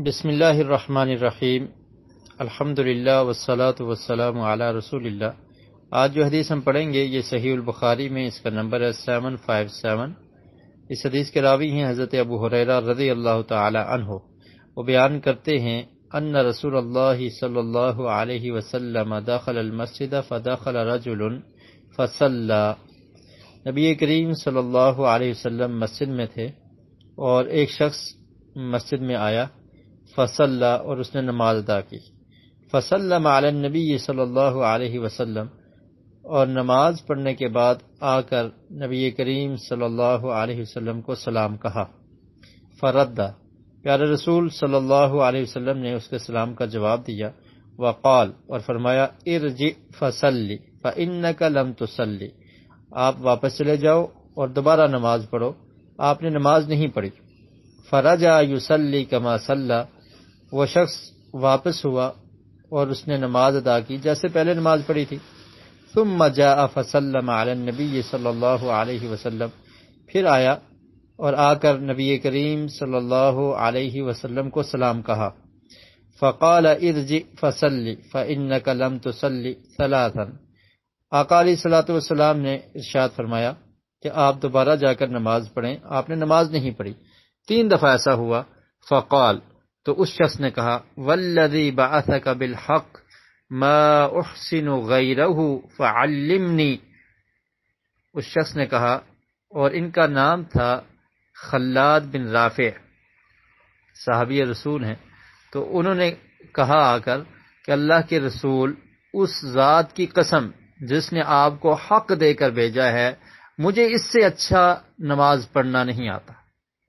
بسم اللہ الرحمن الرحیم، الحمد للہ والصلاة والسلام علی رسول اللہ۔ آج جو حدیث ہم پڑھیں گے یہ صحیح البخاری میں اس کا نمبر ہے 757۔ اس حدیث کے راوی ہیں حضرت ابو ہریرہ رضی اللہ تعالی عنہ۔ وہ بیان کرتے ہیں ان رسول اللہ صلی اللہ علیہ وسلم دخل المسجد فدخل رجل فصلى۔ نبی کریم صلی اللہ علیہ وسلم مسجد میں تھے اور ایک شخص مسجد میں آیا، فصلى، اور اس نے نماز ادا کی، فسلم علی النبی صلی اللہ علیہ وسلم، اور نماز پڑھنے کے بعد آ کر نبی کریم صلی اللہ علیہ وسلم کو سلام کہا، فرد، پیارے رسول صلی اللہ علیہ وسلم نے اس کے سلام کا جواب دیا، وقال، اور فرمایا، ارجع فصلی فانک لم تصلی، آپ واپس چلے جاؤ اور دوبارہ نماز پڑھو، آپ نے نماز نہیں پڑھی۔ فرجع یصلی کما صلی، وہ شخص واپس ہوا اور اس نے نماز ادا کی جیسے پہلے نماز پڑھی تھی۔ ثم جاء فسلم علی النبی صلی اللہ علیہ وسلم، پھر آیا اور آ کر نبی کریم صلی اللہ علیہ وسلم کو سلام کہا، فقال ارجع فصلی فانک لم تصلی ثلاثا، آقا علیہ الصلوۃ والسلام نے ارشاد فرمایا کہ آپ دوبارہ جا کر نماز پڑھیں، آپ نے نماز نہیں پڑھی۔ 3 دفعہ ایسا ہوا۔ فقال، تو اس شخص نے کہا، والذی بعثک بالحق ما احسن غیرہ فعلمنی، اس شخص نے کہا، اور ان کا نام تھا خلاد بن رافع، صحابی رسول ہیں، تو انہوں نے کہا آ کر کہ اللہ کے رسول، اس ذات کی قسم جس نے آپ کو حق دے کر بھیجا ہے، مجھے اس سے اچھا نماز پڑھنا نہیں آتا،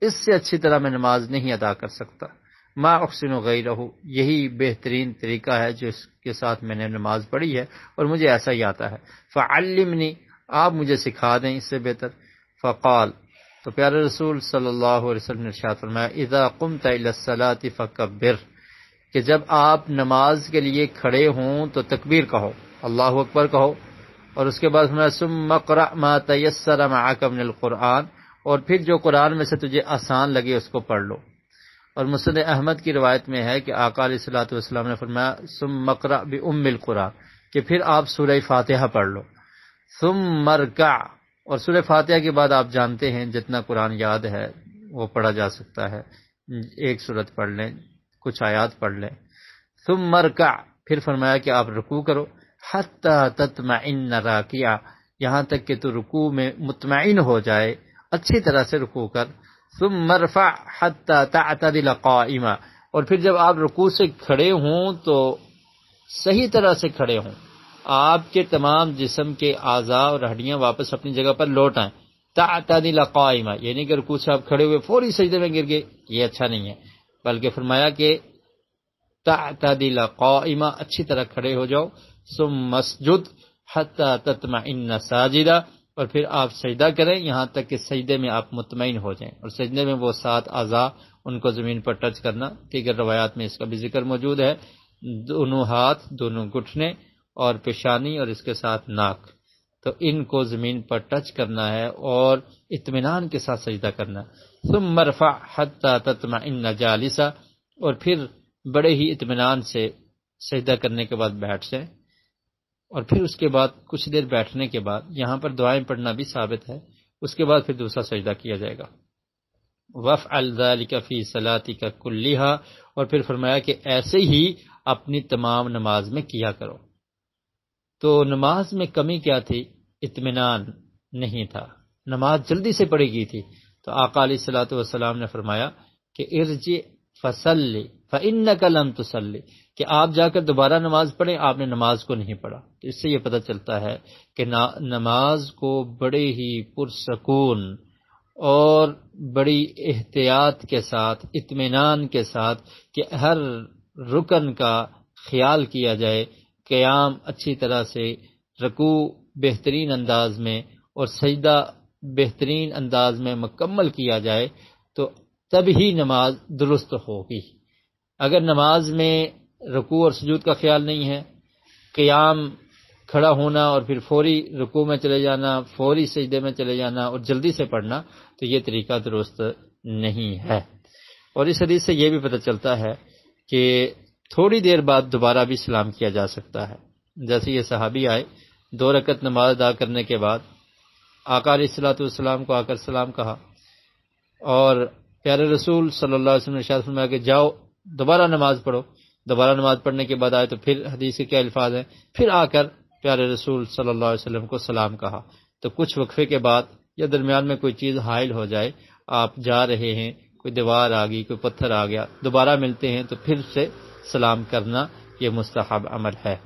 اس سے اچھی طرح میں نماز نہیں ادا کر سکتا۔ ما احسن غیرہ، یہی بہترین طریقہ ہے جو اس کے ساتھ میں نے نماز پڑھی ہے اور مجھے ایسا ہی آتا ہے۔ فعلمنی، آپ مجھے سکھا دیں اس سے بہتر۔ فقال، تو پیارے رسول صلی اللہ علیہ وسلم نے ارشاد فرمایا، اذا قمت الى الصلاۃ فکبر، کہ جب آپ نماز کے لیے کھڑے ہوں تو تکبیر کہو، اللہ اکبر کہو، اور اس کے بعد فرمایا، ثم اقرأ ما تیسر معک من القرآن، اور پھر جو قرآن میں سے تجھے آسان لگے اس کو پڑھ لو۔ اور مسند احمد کی روایت میں ہے کہ آقا علیہ الصلوۃ والسلام نے فرمایا، ثم اقرأ بأم القرآن، کہ پھر آپ سورہ فاتحہ پڑھ لو، ثم ارکع، اور سورہ فاتحہ کے بعد آپ جانتے ہیں جتنا قرآن یاد ہے وہ پڑھا جا سکتا ہے، ایک سورت پڑھ لیں، کچھ آیات پڑھ لیں۔ ثم ارکع، پھر فرمایا کہ آپ رکوع کرو، حتی تطمئن راکعا، یہاں تک کہ تو رکوع میں مطمئن ہو جائے، اچھی طرح سے رکوع کر۔ ثم ارفع حتی تعتدل قائما، اور پھر جب آپ رکوع سے کھڑے ہوں تو صحیح طرح سے کھڑے ہوں، آپ کے تمام جسم کے اعضاء اور ہڈیاں واپس اپنی جگہ پر لوٹ آئیں۔ تعتدل قائما، یعنی کہ رکوع سے آپ کھڑے ہوئے فوری سجدے میں گر گئے، یہ اچھا نہیں ہے، بلکہ فرمایا کہ تعتدل قائما، اچھی طرح کھڑے ہو جاؤ۔ ثم اسجد حتی تطمئن ساجدا، اور پھر آپ سجدہ کریں یہاں تک کہ سجدے میں آپ مطمئن ہو جائیں، اور سجدے میں وہ 7 اعضاء ان کو زمین پر ٹچ کرنا، دیگر روایات میں اس کا بھی ذکر موجود ہے، دونوں ہاتھ، دونوں گھٹنے اور پیشانی اور اس کے ساتھ ناک، تو ان کو زمین پر ٹچ کرنا ہے اور اطمینان کے ساتھ سجدہ کرنا۔ ثم ارفع حتی تطمئن جالسا، اور پھر بڑے ہی اطمینان سے سجدہ کرنے کے بعد بیٹھ جائیں، اور پھر اس کے بعد کچھ دیر بیٹھنے کے بعد یہاں پر دعائیں پڑھنا بھی ثابت ہے، اس کے بعد پھر دوسرا سجدہ کیا جائے گا۔ وَافْعَلْ ذَلِكَ فِي صَلَاتِكَ كُلِّهَا، اور پھر فرمایا کہ ایسے ہی اپنی تمام نماز میں کیا کرو۔ تو نماز میں کمی کیا تھی؟ اطمینان نہیں تھا، نماز جلدی سے پڑھی گئی تھی، تو آقا علیہ الصلوۃ والسلام نے فرمایا کہ ارجع فصلی فانک لم تصلی، کہ آپ جا کر دوبارہ نماز پڑھیں، آپ نے نماز کو نہیں پڑھا۔ تو اس سے یہ پتہ چلتا ہے کہ نماز کو بڑے ہی پرسکون اور بڑی احتیاط کے ساتھ، اطمینان کے ساتھ، کہ ہر رکن کا خیال کیا جائے، قیام اچھی طرح سے، رکوع بہترین انداز میں اور سجدہ بہترین انداز میں مکمل کیا جائے، تو تب ہی نماز درست ہوگی۔ اگر نماز میں رکوع اور سجود کا خیال نہیں ہے، قیام، کھڑا ہونا اور پھر فوری رکوع میں چلے جانا، فوری سجدے میں چلے جانا اور جلدی سے پڑھنا، تو یہ طریقہ درست نہیں ہے۔ اور اس حدیث سے یہ بھی پتہ چلتا ہے کہ تھوڑی دیر بعد دوبارہ بھی سلام کیا جا سکتا ہے. جیسے یہ صحابی آئے 2 رکعت نماز ادا کرنے کے بعد آقا علیہ الصلوۃ والسلام کو آ کر سلام کہا، اور پیارے رسول صلی اللہ علیہ وسلم نے ارشاد فرمایا کہ جاؤ دوبارہ نماز پڑھو. دوبارہ نماز پڑھنے کے بعد آئے تو پھر حدیث کے کیا الفاظ ہیں، پھر آ کر پیارے رسول صلی اللہ علیہ وسلم کو سلام کہا. تو کچھ وقفے کے بعد یا درمیان میں کوئی چیز حائل ہو جائے، آپ جا رہے ہیں، کوئی دیوار آ گئی، کوئی پتھر آ گیا، دوبارہ ملتے ہیں تو پھر سے سلام کرنا یہ مستحب عمل ہے.